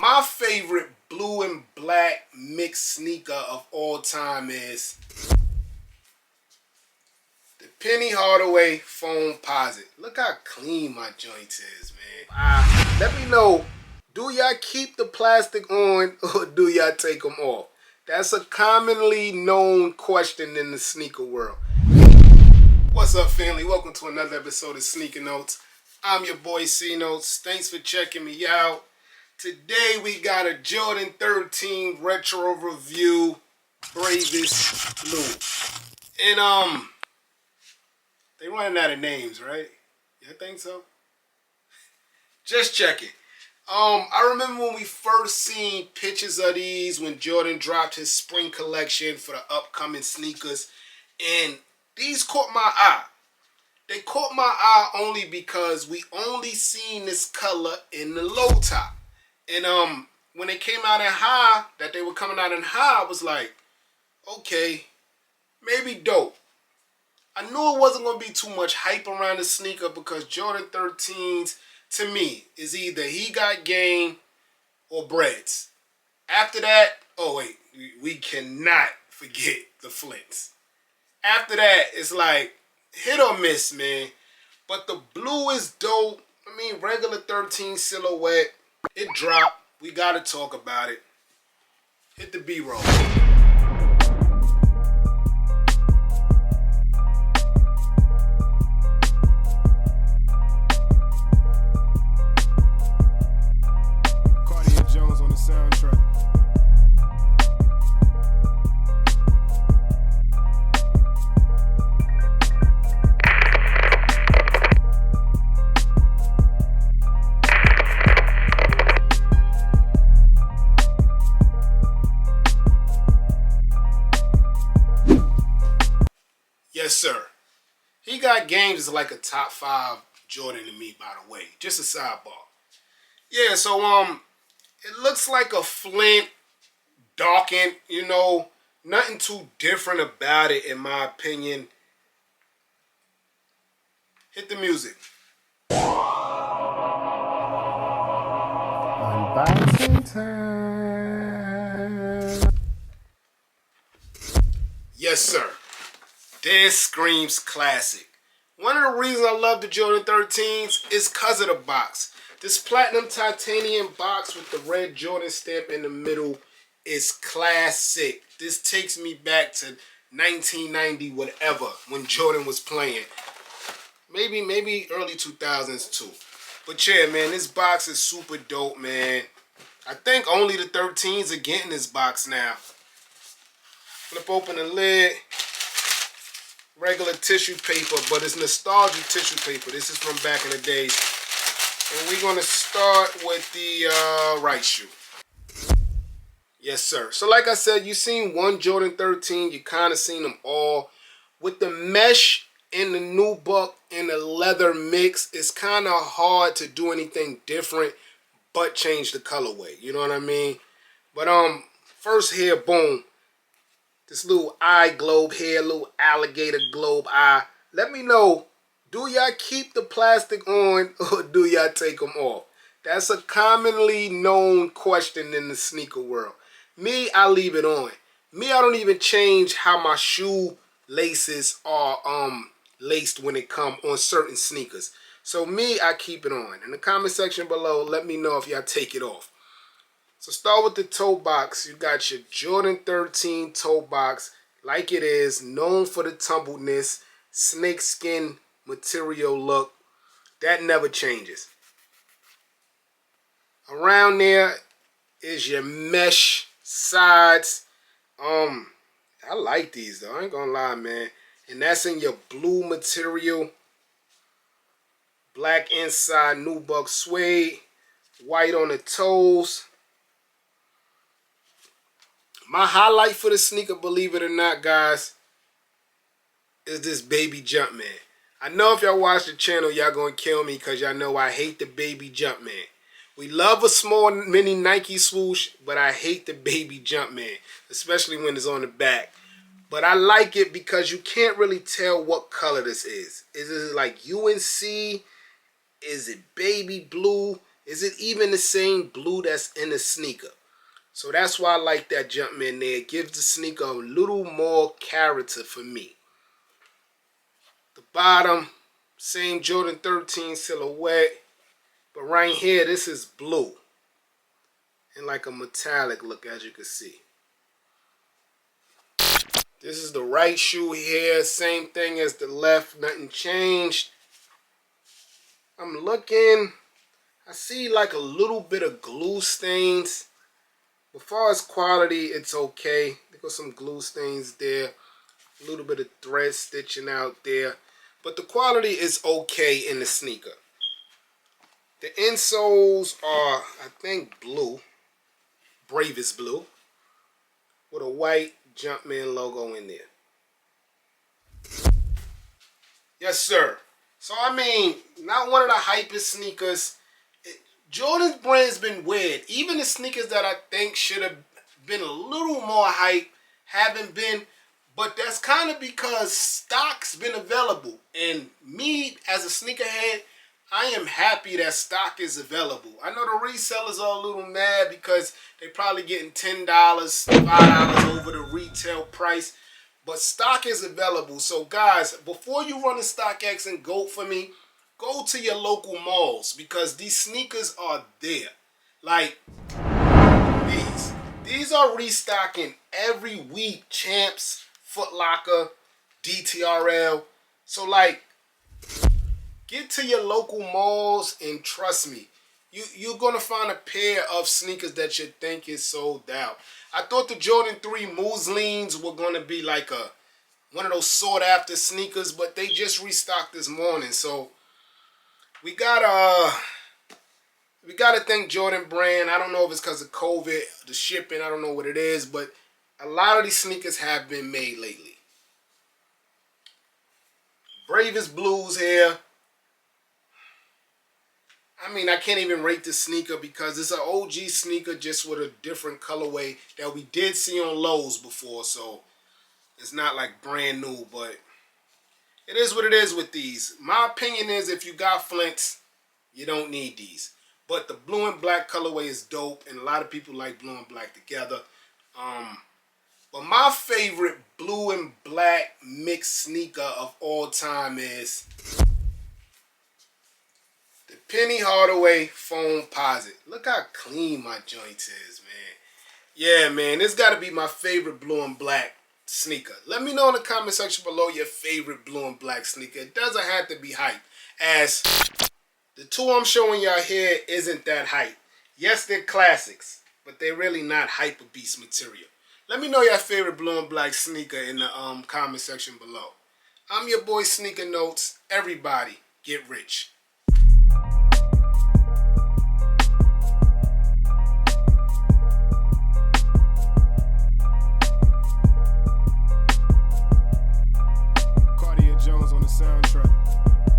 My favorite blue and black mixed sneaker of all time is the Penny Hardaway Foam Posit. Look how clean my joints is, man. Let me know, do y'all keep the plastic on or do y'all take them off? That's a commonly known question in the sneaker world. What's up, family? Welcome to another episode of Sneaker Notes. I'm your boy C Notes. Thanks for checking me out. Today we got a Jordan 13 retro review, Bravest Blue. And they running out of names, right? You think so? Just checking. I remember when we first seen pictures of these when Jordan dropped his spring collection for the upcoming sneakers, and these caught my eye. They caught my eye only because we only seen this color in the low top. And when they came out in high, that they were coming out in high, I was like, okay, maybe dope. I knew it wasn't going to be too much hype around the sneaker because Jordan 13s, to me, is either he got game or breads. After that, oh wait, we cannot forget the Flints. After that, it's like hit or miss, man. But the blue is dope. I mean, regular 13 silhouette. It dropped. We got to talk about it. Hit the B-roll. Jones on the soundtrack. Yes, sir. He Got Games is like a top 5 Jordan to me, by the way. Just a sidebar. Yeah, so it looks like a Flint darkened, you know, nothing too different about it in my opinion. Hit the music. Unboxing time. Yes, sir. This screams classic. One of the reasons I love the Jordan 13s is because of the box. This platinum titanium box with the red Jordan stamp in the middle is classic. This takes me back to 1990 whatever when Jordan was playing. Maybe early 2000s too. But yeah, man, this box is super dope, man. I think only the 13s are getting this box now. Flip open the lid. Regular tissue paper, but it's nostalgic tissue paper. This is from back in the days. And we're going to start with the right shoe. Yes, sir. So like I said, you seen one Jordan 13. You kind of seen them all. With the mesh and the nubuck and the leather mix, it's kind of hard to do anything different but change the colorway. You know what I mean? But first here, boom. This little eye globe here, little alligator globe eye. Let me know, do y'all keep the plastic on or do y'all take them off? That's a commonly known question in the sneaker world. Me, I leave it on. Me, I don't even change how my shoe laces are laced when it come on certain sneakers. So me, I keep it on. In the comment section below, let me know if y'all take it off. So start with the toe box. You got your Jordan 13 toe box, like it is, known for the tumbledness, snakeskin material look. That never changes. Around there is your mesh sides. I like these though, I ain't gonna lie, man. And that's in your blue material. Black inside, nubuck suede. White on the toes. My highlight for the sneaker, believe it or not, guys, is this baby Jumpman. I know if y'all watch the channel, y'all gonna kill me because y'all know I hate the baby Jumpman. We love a small mini Nike swoosh, but I hate the baby Jumpman, especially when it's on the back. But I like it because you can't really tell what color this is. Is it like UNC? Is it baby blue? Is it even the same blue that's in the sneaker? So that's why I like that Jumpman there. It gives the sneaker a little more character for me. The bottom, same Jordan 13 silhouette. But right here, this is blue. And like a metallic look, as you can see. This is the right shoe here. Same thing as the left. Nothing changed. I'm looking. I see like a little bit of glue stains. As far as quality, it's okay. There goes some glue stains there. A little bit of thread stitching out there. But the quality is okay in the sneaker. The insoles are, I think, blue. Bravest blue. With a white Jumpman logo in there. Yes, sir. So, I mean, not one of the hypest sneakers. Jordan's brand's been weird. Even the sneakers that I think should have been a little more hype haven't been. But that's kind of because stock's been available. And me, as a sneakerhead, I am happy that stock is available. I know the resellers are a little mad because they're probably getting $10, $5 over the retail price. But stock is available. So guys, before you run to StockX and GOAT for me, go to your local malls because these sneakers are there. Like these. These are restocking every week. Champs, Foot Locker, DTRL. So like, get to your local malls and trust me, you're going to find a pair of sneakers that you think is sold out. I thought the Jordan 3 Muslins were going to be like one of those sought after sneakers, but they just restocked this morning. So we gotta thank Jordan brand. I don't know if it's because of COVID, the shipping, I don't know what it is, but a lot of these sneakers have been made lately. Bravest blues here. I mean, I can't even rate the sneaker because it's an OG sneaker just with a different colorway that we did see on Lowe's before. So it's not like brand new, but it is what it is with these. My opinion is if you got flints, you don't need these. But the blue and black colorway is dope, and a lot of people like blue and black together. But my favorite blue and black mixed sneaker of all time is the Penny Hardaway Foam Posit. Look how clean my joints is, man. Yeah, man, this got to be my favorite blue and black sneaker. Let me know in the comment section below your favorite blue and black sneaker. It doesn't have to be hype, as the two I'm showing y'all here isn't that hype. Yes, they're classics, but they're really not hyper beast material. Let me know your favorite blue and black sneaker in the comment section below. I'm your boy Sneaker Notes. Everybody get rich. Jones on the soundtrack.